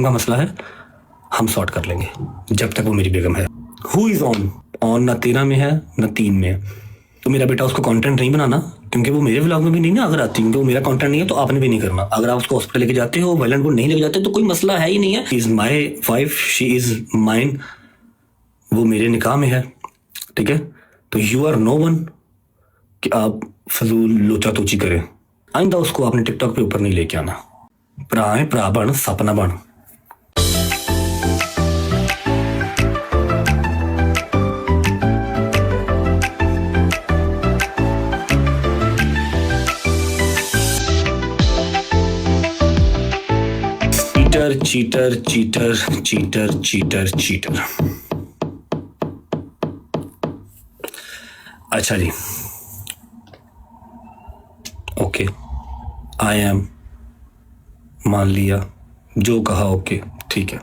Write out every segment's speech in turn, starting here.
का मसला है, हम सॉर्ट कर लेंगे जब तक वो मेरी बेगम है। Who is on? ऑन ना 13 में है ना 3 में है। तो मेरा बेटा उसको कंटेंट नहीं बनाना, क्योंकि वो मेरे व्लॉग में भी नहीं ना अगर आती, क्योंकि वो मेरा कंटेंट नहीं है तो आपने भी नहीं करना। अगर आप उसको हॉस्पिटल लेके जाते हो, वायलेंट वो नहीं लेके जाते तो कोई मसला है ही नहीं है। Is my wife, she is mine, वो मेरे निकाह में है, ठीक है। तो यू आर नो वन कि आप फजूल लोचा तोची करें। आइंदा उसको आपने टिकटॉक पे ऊपर नहीं लेके आना। भरा है भरा बन, सपना बन। Cheater cheater cheater cheater cheater. अच्छा जी, ओके, आई एम, मान लिया जो कहा, ओके ठीक है।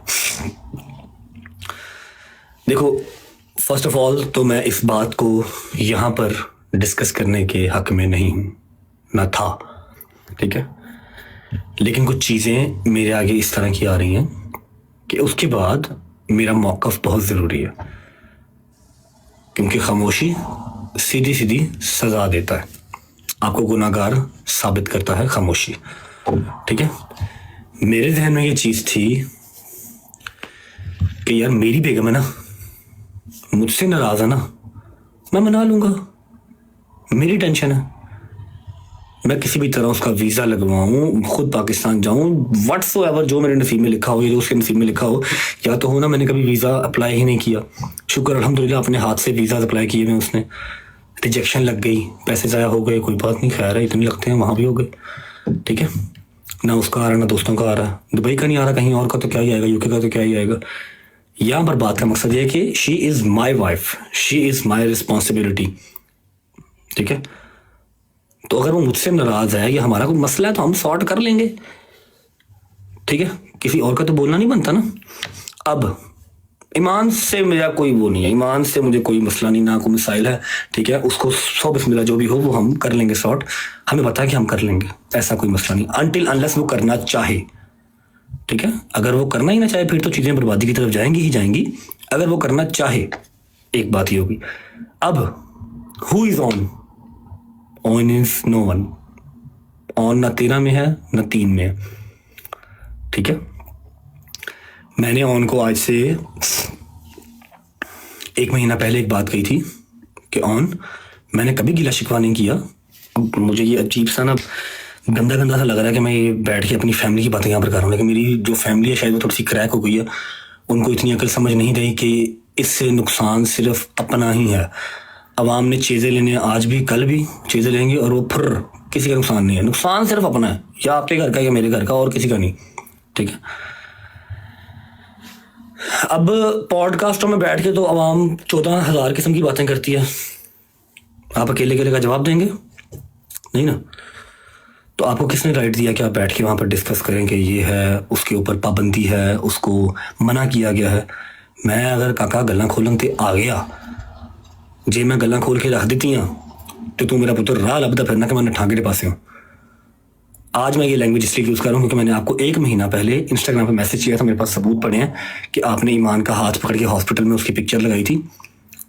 देखो, फर्स्ट ऑफ ऑल तो मैं इस बात को यहां पर डिस्कस करने के हक में नहीं हूं, ना था, ठीक है। लेकिन कुछ चीज़ें मेरे आगे इस तरह की आ रही हैं कि उसके बाद मेरा मौक़िफ़ बहुत ज़रूरी है, क्योंकि खामोशी सीधी सीधी सज़ा देता है, आपको गुनाहगार साबित करता है खामोशी, ठीक है। मेरे जहन में ये चीज़ थी कि यार मेरी बेगम है ना, मुझसे नाराज़ है ना, मैं मना लूँगा, मेरी टेंशन है, मैं किसी भी तरह उसका वीज़ा लगवाऊँ, खुद पाकिस्तान जाऊँ, व्हाट्सोएवर जो मेरे नसीब में लिखा हो या जो उसके नसीब में लिखा हो। या तो हो ना, मैंने कभी वीज़ा अप्लाई ही नहीं किया, शुक्र अल्हम्दुलिल्लाह अपने हाथ से वीज़ा अप्लाई किए में उसने रिजेक्शन लग गई, पैसे ज़ाया हो गए, कोई बात नहीं, खैर है, इतने लगते हैं, वहाँ भी हो गए, ठीक है। ना उसका आ रहा ना दोस्तों का आ रहा, दुबई का नहीं आ रहा, कहीं और का तो क्या ही आएगा, यूके का तो क्या ही आएगा। यहाँ पर बात का मकसद ये है कि she is my wife, she is my responsibility, ठीक है। तो अगर वो मुझसे नाराज है या हमारा कोई मसला है तो हम सॉर्ट कर लेंगे, ठीक है। किसी और का तो बोलना नहीं बनता ना। अब ईमान से मेरा कोई वो नहीं है, ईमान से मुझे कोई मसला नहीं, ना कोई मिसाइल है, ठीक है। उसको सौ बिस्मिल्लाह जो भी हो वो हम कर लेंगे सॉर्ट, हमें पता है कि हम कर लेंगे, ऐसा कोई मसला नहीं, अनटिल अनलेस वो करना चाहे, ठीक है। अगर वो करना ही ना चाहे फिर तो चीज़ें बर्बादी की तरफ जाएंगी ही जाएंगी। अगर वो करना चाहे, एक बात ये होगी। अब who is on? On is no one. On ना 13 में है ना 3 में है, ठीक है। मैंने ऑन को आज से 1 महीना पहले एक बात कही थी कि ऑन, मैंने कभी गिला शिकवा नहीं किया। मुझे ये अजीब सा ना गंदा गंदा सा लग रहा है कि मैं ये बैठ के अपनी फैमिली की बातें यहाँ पर कर रहा हूँ, लेकिन मेरी जो फैमिली है शायद वो थोड़ी सी क्रैक हो गई है, उनको इतनी अकल समझ नहीं रही कि इससे नुकसान सिर्फ अपना ही है। अवाम ने चीज़ें लेने, आज भी कल भी चीज़ें लेंगे और वो फिर किसी का नुकसान नहीं है, नुकसान सिर्फ अपना है, या आपके घर का या मेरे घर का, और किसी का नहीं, ठीक है। अब पॉडकास्टों में बैठ के तो अवाम 14,000 किस्म की बातें करती है, आप अकेले अकेले का जवाब देंगे नहीं ना। तो आपको किसने राइट दिया कि आप बैठ के वहाँ पर डिस्कस करें कि ये है, उसके ऊपर पाबंदी है, उसको मना किया गया है। मैं अगर काका गल्लां खोलन ते आ गया, जे मैं गल्लां खोल के रख दी तो तू मेरा पुत्र राह लभदा फिरना कि मैंने ठांगे के पास हूँ। आज मैं ये लैंग्वेज इसलिए यूज़ कर रहा हूँ क्योंकि मैंने आपको 1 महीना पहले इंस्टाग्राम पे मैसेज किया था, मेरे पास सबूत पड़े हैं कि आपने ईमान का हाथ पकड़ के हॉस्पिटल में उसकी पिक्चर लगाई थी,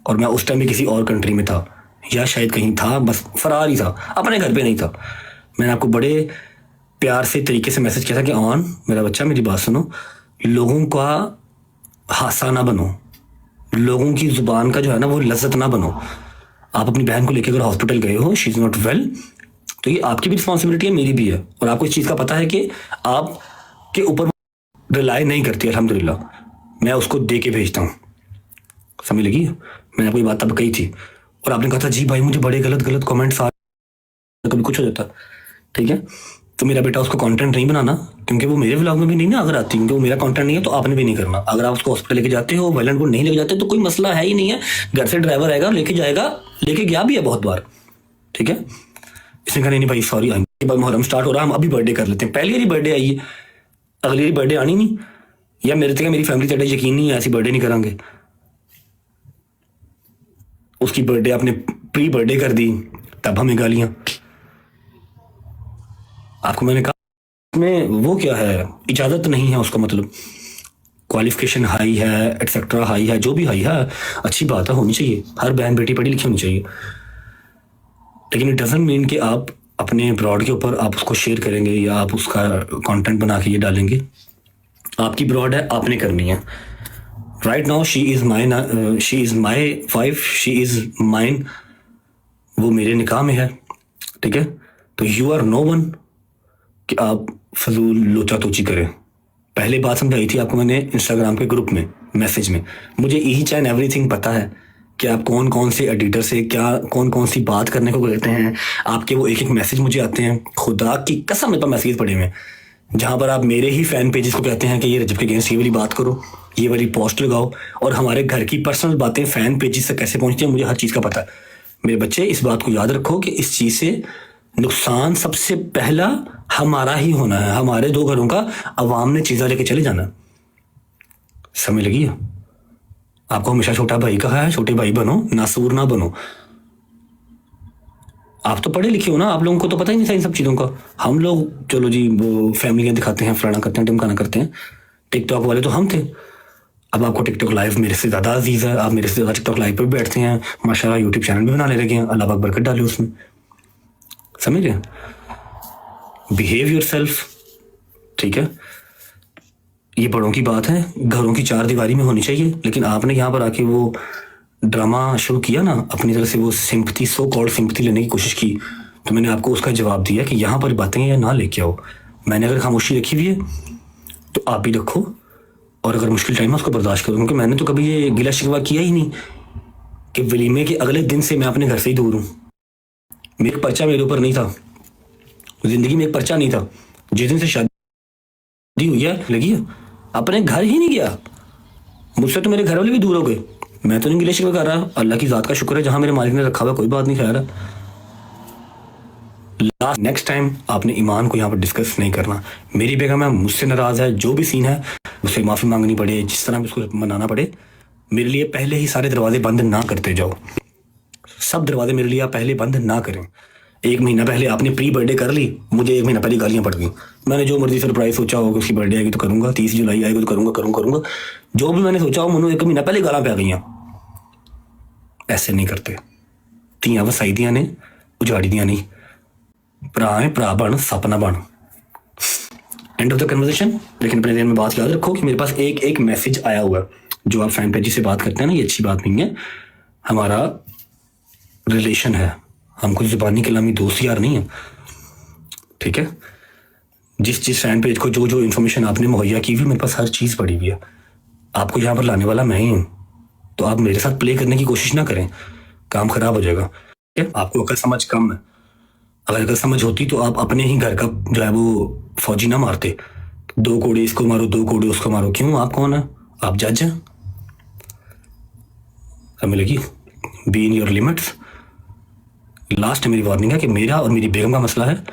और मैं उस टाइम भी किसी और कंट्री में था, या शायद कहीं था, बस फरार ही था, अपने घर पे नहीं था। मैंने आपको बड़े प्यार से तरीके से मैसेज किया था कि ऑन, मेरा बच्चा मेरी बात सुनो, लोगों का हासा ना बनो, लोगों की जुबान का जो है ना वो लज्जत ना बनो। आप अपनी बहन को लेकर अगर हॉस्पिटल गए हो, शी इज़ नॉट वेल, तो ये आपकी भी रिस्पॉन्सिबिलिटी है, मेरी भी है, और आपको इस चीज़ का पता है कि आप के ऊपर रिलाई नहीं करती, अल्हम्दुलिल्लाह मैं उसको दे के भेजता हूँ, समझ लगी। मैंने आपको ये बात तब कही थी और आपने कहा था जी भाई मुझे बड़े गलत गलत कमेंट्स आ रहे, कभी कुछ हो जाता, ठीक है। तो मेरा बेटा उसको कंटेंट नहीं बनाना, क्योंकि वो मेरे व्लॉग में भी नहीं ना अगर आती, क्योंकि वो मेरा कंटेंट नहीं है तो आपने भी नहीं करना। अगर आप उसको हॉस्पिटल लेके जाते हो, वायलेंट को नहीं लेके जाते तो कोई मसला है ही नहीं है, घर से ड्राइवर आएगा लेके जाएगा, लेके गया भी है बहुत बार, ठीक है। इसने कहा नहीं भाई सॉरी, मुहर्रम स्टार्ट हो रहा है, हम अभी बर्थडे कर लेते हैं, पहली बारी बर्थडे आई है, अगली बारी बर्थडे आनी नहीं, या मेरे तक मेरी फैमिली तेरा यकीन नहीं है ऐसी बर्थडे नहीं करांगे। उसकी बर्थडे आपने प्री बर्थडे कर दी, तब हमें गालियां। आपको मैंने कहा में वो क्या है, इजाजत नहीं है उसका मतलब। क्वालिफिकेशन हाई है, एटसेट्रा हाई है, जो भी हाई है, अच्छी बात है, होनी चाहिए। हर बहन बेटी पढ़ी लिखी होनी चाहिए। लेकिन इट डजंट मीन कि आप अपने ब्रॉड के ऊपर आप उसको शेयर करेंगे या आप उसका कंटेंट बना के ये डालेंगे। आपकी ब्रॉड है, आपने करनी है। Right now she is my wife, she is mine, वो मेरे निकाह में है, ठीक है। तो यू आर नो वन कि आप फजूल लोचा तोची करें। पहले बात समझाई थी आपको मैंने इंस्टाग्राम के ग्रुप में, मैसेज में। मुझे ईच एंड एवरीथिंग पता है कि आप कौन कौन से एडिटर से क्या कौन कौन सी बात करने को कहते हैं। आपके वो एक एक मैसेज मुझे आते हैं, खुदा की कसम मेरे पास मैसेज पड़े हुए हैं जहाँ पर आप मेरे ही फैन पेजेस को कहते हैं कि ये रजब के अगेंस्ट ये वाली बात करो, ये वाली पोस्ट लगाओ। और हमारे घर की पर्सनल बातें फैन पेजेस से कैसे पहुँचती हैं मुझे हर चीज़ का पता है। मेरे बच्चे, इस बात को याद रखो कि इस चीज़ से नुकसान सबसे पहला हमारा ही होना है। हमारे दो घरों का अवाम ने चीज़ा लेके चले जाना। समझ लगी है? आपको हमेशा छोटा भाई कहा है, छोटे भाई बनो, नासूर ना बनो। आप तो पढ़े लिखे हो ना, आप लोगों को तो पता ही नहीं था इन सब चीज़ों का। हम लोग चलो जी वो फैमिलियाँ दिखाते हैं, फलाना करते हैं, टिमकाना करते हैं। टिकटॉक वाले तो हम थे। अब आपको टिकटॉक लाइव मेरे से ज़्यादा अजीज़ है, आप मेरे से ज़्यादा टिकटॉक लाइव पर भी बैठते हैं। माशाल्लाह यूट्यूब चैनल भी बनाने लगे हैं, अल्लाह पाक बरकत डाले उसमें। समझ रहे हैं? बिहेव योरसेल्फ, ठीक है। ये बड़ों की बात है, घरों की चार दीवारी में होनी चाहिए। लेकिन आपने यहाँ पर आके वो ड्रामा शुरू किया ना, अपनी तरफ से वो सिंपथी, सो कॉल्ड सिंपथी लेने की कोशिश की। तो मैंने आपको उसका जवाब दिया कि यहाँ पर बातें या ना लेके आओ। मैंने अगर खामोशी रखी हुई है तो आप भी रखो, और अगर मुश्किल टाइम है उसको बर्दाश्त करो। क्योंकि मैंने तो कभी ये गिला शिकवा किया ही नहीं कि वलीमे के अगले दिन से मैं अपने घर से ही दूर हूँ। मेरा पर्चा मेरे ऊपर नहीं था, जिंदगी में एक पर्चा नहीं था। जिस दिन से शादी हुई है लगी है, अपने घर ही नहीं गया। मुझसे तो मेरे घर वाले भी दूर हो गए। मैं तो नहीं गिले शिकवे कर रहा, अल्लाह की ज़ात का शुक्र है, जहाँ मेरे मालिक ने रखा हुआ कोई बात नहीं खैर है। लास्ट नेक्स्ट टाइम आपने ईमान को यहाँ पर डिस्कस नहीं करना। मेरी बेगम है, मुझसे नाराज़ है, जो भी सीन है उससे माफ़ी मांगनी पड़े, जिस तरह भी उसको मनाना पड़े। मेरे लिए पहले ही सारे दरवाजे बंद ना करते जाओ। सब दरवाजे मेरे लिए आप पहले बंद ना करें। एक महीना पहले आपने प्री बर्थडे कर ली, मुझे एक महीना पहले गालियाँ पड़ गई। मैंने जो मर्जी सरप्राइज सोचा होगा, उसकी बर्थडे आएगी तो करूँगा, 30 जुलाई आएगी तो करूँगा। जो भी मैंने सोचा हो, मुझे एक महीना पहले गालां पै गई। ऐसे नहीं करते। ਧੀਆਂ ਵਸਾਈ ਦੀਆਂ ने, उजाड़ी ਦੀਆਂ नहीं। भरा है भरा बन, सपना बन। End of the conversation. लेकिन अपने दिन में बात याद रखो कि मेरे पास एक एक मैसेज आया हुआ है। जो आप फैन पेज से बात करते हैं ना, ये अच्छी बात नहीं है। हमारा रिलेशन है, हम कुछ जुबानी कलामी दोस्त यार नहीं है, ठीक है। जिस फैन पेज को जो जो इन्फॉर्मेशन आपने मुहैया की हुई, मेरे पास हर चीज़ पड़ी हुई है। आपको यहाँ पर लाने वाला मैं ही हूँ, तो आप मेरे साथ प्ले करने की कोशिश ना करें, काम खराब हो जाएगा। ठीक है? आपको अकल समझ कम है। अगर अकल समझ होती तो आप अपने ही घर का जो है वो फौजी ना मारते। 2 कोड़े इसको मारो, 2 कोड़े उसको मारो। क्यों? आप कौन है? आप जज हैं। समझ लगी? Be in your limits. Last मेरी वार्निंग है कि मेरा और मेरी बेगम का मसला है,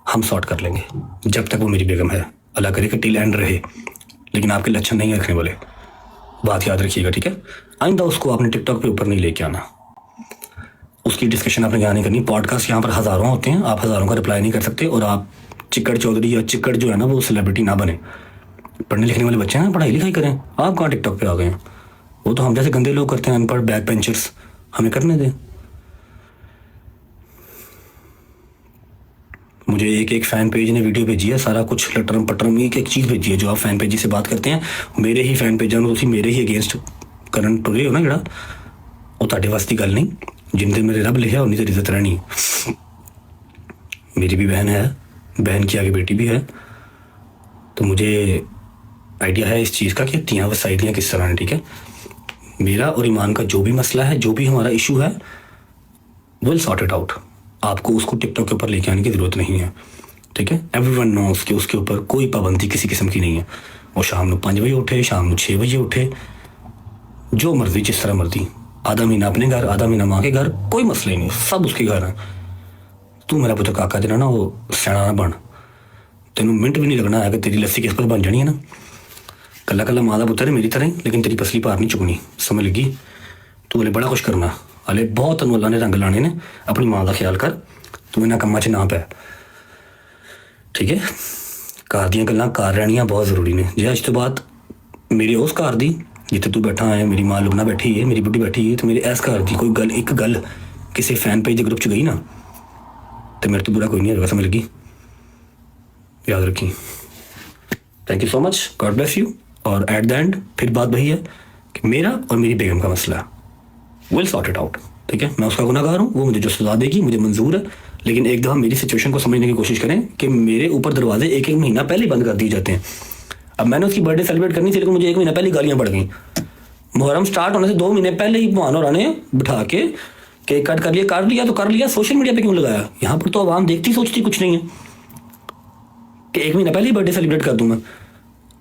हम सॉर्ट कर लेंगे जब तक वो मेरी बेगम है। अल्लाह करे कि टिल एंड रहे, लेकिन आपके लक्षण नहीं रखने वाले, बात याद रखिएगा, ठीक है। आइंदा उसको आपने टिकटॉक पे ऊपर नहीं लेके आना, उसकी डिस्कशन आपने यहाँ नहीं करनी। पॉडकास्ट यहाँ पर हज़ारों होते हैं, आप हज़ारों का रिप्लाई नहीं कर सकते। और आप चिक्कड़ चौधरी या चिक्कड़ जो है ना, वो सेलिब्रिटी ना बने। पढ़ने लिखने वाले बच्चे हैं, पढ़ाई लिखाई करें। आप कहाँ टिकटॉक पे आ गए हैं? वो तो हम जैसे गंदे लोग करते हैं, अनपढ़ बैक बेंचर्स, हमें करने दें। मुझे एक एक फ़ैन पेज ने वीडियो भेजी है, सारा कुछ लटरम पटरम एक एक चीज़ भेजी है। जो आप फ़ैन पेज से बात करते हैं, मेरे ही फ़ैन पेजा ਨੂੰ ਤੁਸੀਂ मेरे ही अगेंस्ट करन टुरे हो ना, ਜਿਹੜਾ ਉਹ ਤੁਹਾਡੇ वास्ते गल नहीं। जिन दिन मेरे रब लिखा उन्नी तेरी इज्जत रहनी। मेरी भी बहन है, बहन की आगे बेटी भी है, तो मुझे आइडिया है इस चीज़ का कि तियाँ वसाई दियाँ किस तरह है, ठीक है। मेरा और ईमान का जो भी मसला है, जो भी हमारा इशू है, विल सॉर्ट इट आउट। आपको उसको टिकटॉक के ऊपर लेके आने की ज़रूरत नहीं है, ठीक है। एवरीवन नोस कि उसके ऊपर कोई पाबंदी किसी किस्म की नहीं है। वो शाम को 5 बजे उठे, शाम को 6 बजे उठे, जो मर्जी, जिस तरह मर्जी। आधा महीना अपने घर, आधा महीना माँ के घर, कोई मसला ही नहीं, सब उसके घर है। तू मेरा पुत्र काका जो ना, वो सियाना ना बन। तेन मिनट भी नहीं लगना है कि तेरी लस्सी किस पर बन जानी है ना। कला कला माँ का पुत्र है मेरी तरह ही, लेकिन तेरी पसली पार नहीं चुकनी। समझ लगी? तू हले बड़ा कुछ करना, हले बहुत तेन अल्लाह ने रंग लाने ने। अपनी माँ का ख्याल कर, तू इन्होंने कम्मा च ना पै, ठीक है। घर दी गल्लां घर रहनियां बहुत ज़रूरी ने। जे अज तो बाद मेरी उस घर दी जिथे तू बैठा है, मेरी मां लुबना बैठी है, मेरी बुढ़ी बैठी है, तो मेरे इस घर की कोई गल एक गल किसी फैन पेज के ग्रुप च गई ना, तो मेरे तो बुरा कोई नहीं होगा, समझ लगी? याद रखी। Thank you so much, God bless you. और एट द एंड फिर बात वही है कि मेरा और मेरी बेगम का मसला है, विल सॉर्ट इट आउट, ठीक है? मैं उसका गुनहगार हूँ, वो मुझे जो सजा देगी मुझे मंजूर है, लेकिन एक दफ़ा मेरी सिचुएशन को समझने की कोशिश करें कि मेरे ऊपर दरवाजे एक एक महीना पहले बंद कर दिए जाते हैं। अब मैंने उसकी बर्थडे सेलिब्रेट करनी थी, लेकिन मुझे एक महीना पहले गालियाँ पड़ गई। मुहर्रम स्टार्ट होने से 2 महीने पहले ही मोहन और ने बिठा के केक कट कर लिया तो कर लिया, सोशल मीडिया पे क्यों लगाया? यहाँ पर तो आवाम देखती सोचती कुछ नहीं है कि 1 महीना पहले ही बर्थडे सेलिब्रेट कर दूँ मैं।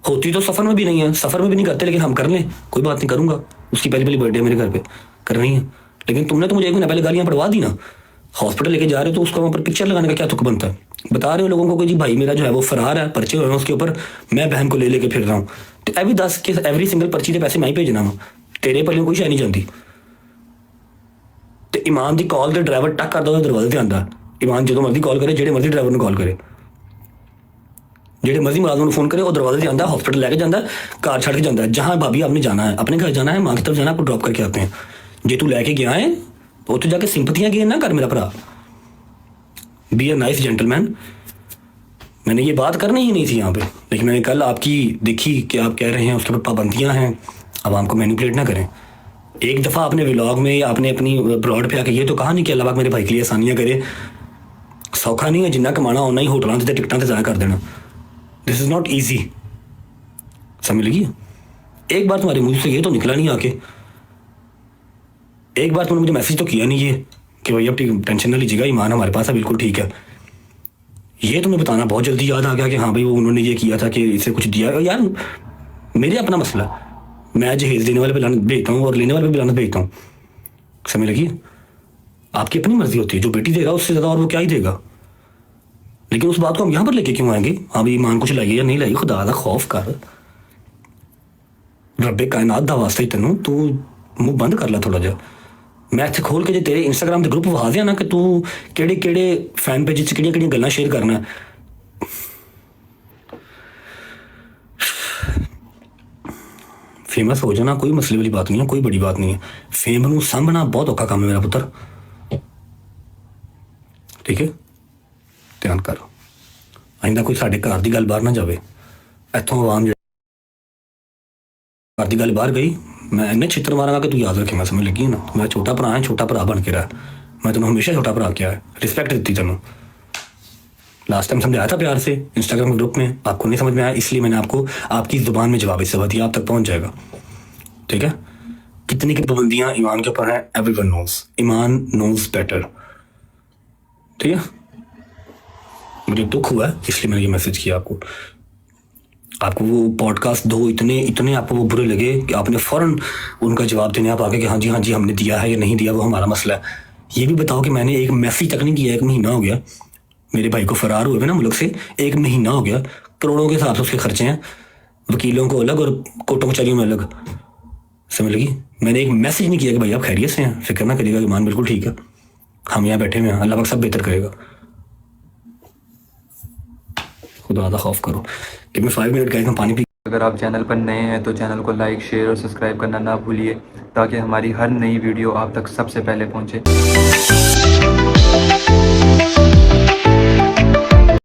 होती तो सफ़र में भी नहीं है, सफ़र में भी नहीं करते, लेकिन हम कर लें, कोई बात नहीं, करूँगा। उसकी पहली बर्थडे मेरे घर पे कर रही है, लेकिन तुमने तो मुझे 1 महीना पहले गालियाँ पड़वा दी ना। हॉस्पिटल लेके जा रहे हो तो उसका वहाँ पर पिक्चर लगाने का क्या तुक बनता है? बता रहे हो लोगों को कि जी भाई मेरा जो है वो फरार है, पर्चे हुए हैं उसके ऊपर, मैं बहन को ले लेके फिर रहा हूँ, तो एवरी 10 के एवरी सिंगल पर्ची के पैसे मैं ही भेजना वा, तेरे पल्ले कोई शायद नहीं जानती। तो ईमान की कॉल तो ड्राइवर टक करता दरवाजे से आंदा, ईमान जो मर्जी कॉल करे, जेडे मर्जी ड्राइवर ने कॉल करे, जेडे मर्जी मुलाजम फोन करे, वो दरवाजे से आंदा, हॉस्पिटल लेके जाता है, कार छड़ के जाता है, जहाँ भाभी आपने जाना है, अपने घर जाना है, मां की तरफ जाना है, आपको ड्रॉप करके आते हैं। जे तू लैके गया है तो उत्थे जाके सिंपतियां गेन ना कर मेरा भरा, बी अ नाइस जेंटलमैन। मैंने ये बात करनी ही नहीं थी यहाँ पे, लेकिन मैंने कल आपकी देखी कि आप कह रहे हैं उसके ऊपर पाबंदियाँ हैं, अब हमको मैनिपुलेट ना करें। एक दफ़ा आपने व्लॉग में या आपने अपनी ब्रॉड पे आके ये तो कहा नहीं कि अल्लाह पाक मेरे भाई के लिए आसानियाँ करे, सौखा नहीं है, जिन्ना कमाना उन्ना ही होटलों से टिकटां से ज़ाया कर देना, दिस इज़ नॉट ईजी, समझ लगी? एक बार तुम्हारे मुंह से ये तो निकला नहीं आके, एक बार तुमने मुझे मैसेज तो किया नहीं ये कि भैया टेंशन ना लीजिएगा, ईमान हमारे पास है, बिल्कुल ठीक है। ये तुम्हें बताना बहुत जल्दी याद आ गया कि हाँ भाई वो उन्होंने ये किया था कि इसे कुछ दिया। यार मेरे अपना मसला, मैं जहेज देने वाले पे लानत भेजता हूँ और लेने वाले पे भी लानत भेजता हूँ, समझ लगी? आपकी अपनी मर्जी होती है, जो बेटी देगा उससे ज़्यादा और वो क्या ही देगा। लेकिन उस बात को हम यहाँ पर लेके क्यों आएंगे? हाँ भाई ईमान कुछ लाइए या नहीं लाइए, खुदा दा खौफ कर, रब्बे कायनात दा वास्ता ही तेनों तू मुँह बंद कर ला थोड़ा जा। मैं इत्थे खोल के जे तेरे इंस्टाग्राम के ग्रुप वहा दिया ना कि तू केड़े केड़े फैन पेज च केड़ियां गल्लां शेयर करना, फेमस हो जाना कोई मसले वाली बात नहीं है, कोई बड़ी बात नहीं है। फेम नूं सामभना बहुत औखा काम है मेरा पुत्र, ठीक है? ध्यान कर, आइंदा कोई साडे घर दी गल बाहर ना जावे, इत्थों आवाम घर दी गल बाहर गई मैं इन्ने छित्र मारांगा कि तू याद रखे, मैं समझ लगी ना? मैं छोटा भरा है, छोटा भरा बन के रहा, मैं तेनों हमेशा छोटा भरा किया है, रिस्पेक्ट दी तेनों। लास्ट टाइम समझाया था प्यार से इंस्टाग्राम के ग्रुप में, आपको नहीं समझ में आया, इसलिए मैंने आपको आपकी जुबान में जवाब इस दिया, आप तक पहुंच जाएगा, ठीक है? कितनी की पाबंदियां ईमान के ऊपर हैं, एवरीवन नोज, ईमान नोज बेटर, ठीक है? मुझे दुख हुआ है इसलिए मैंने ये मैसेज किया आपको। आपको वो पॉडकास्ट दो इतने आपको वो बुरे लगे कि आपने फ़ौरन उनका जवाब देने आप आगे कि हाँ जी हमने दिया है या नहीं दिया, वो हमारा मसला है। ये भी बताओ कि मैंने एक मैसेज तक नहीं किया, 1 महीना हो गया मेरे भाई को फरार हुए ना मुल्क से, 1 महीना हो गया, करोड़ों के हिसाब से उसके खर्चे हैं, वकीलों को अलग और कोर्टों कचहरियों में अलग, समझ लगी? मैंने एक मैसेज नहीं किया कि भाई आप खैरियत से हैं, फिक्र ना करिएगा, ईमान बिल्कुल ठीक है, हम यहाँ बैठे हुए हैं, अल्लाह पाक सब बेहतर करेगा, खुदा दा खौफ करो। कि मैं 5 मिनट गए पानी पी। अगर आप चैनल पर नए हैं तो चैनल को लाइक, शेयर और सब्सक्राइब करना ना भूलिए, ताकि हमारी हर नई वीडियो आप तक सबसे पहले पहुंचे।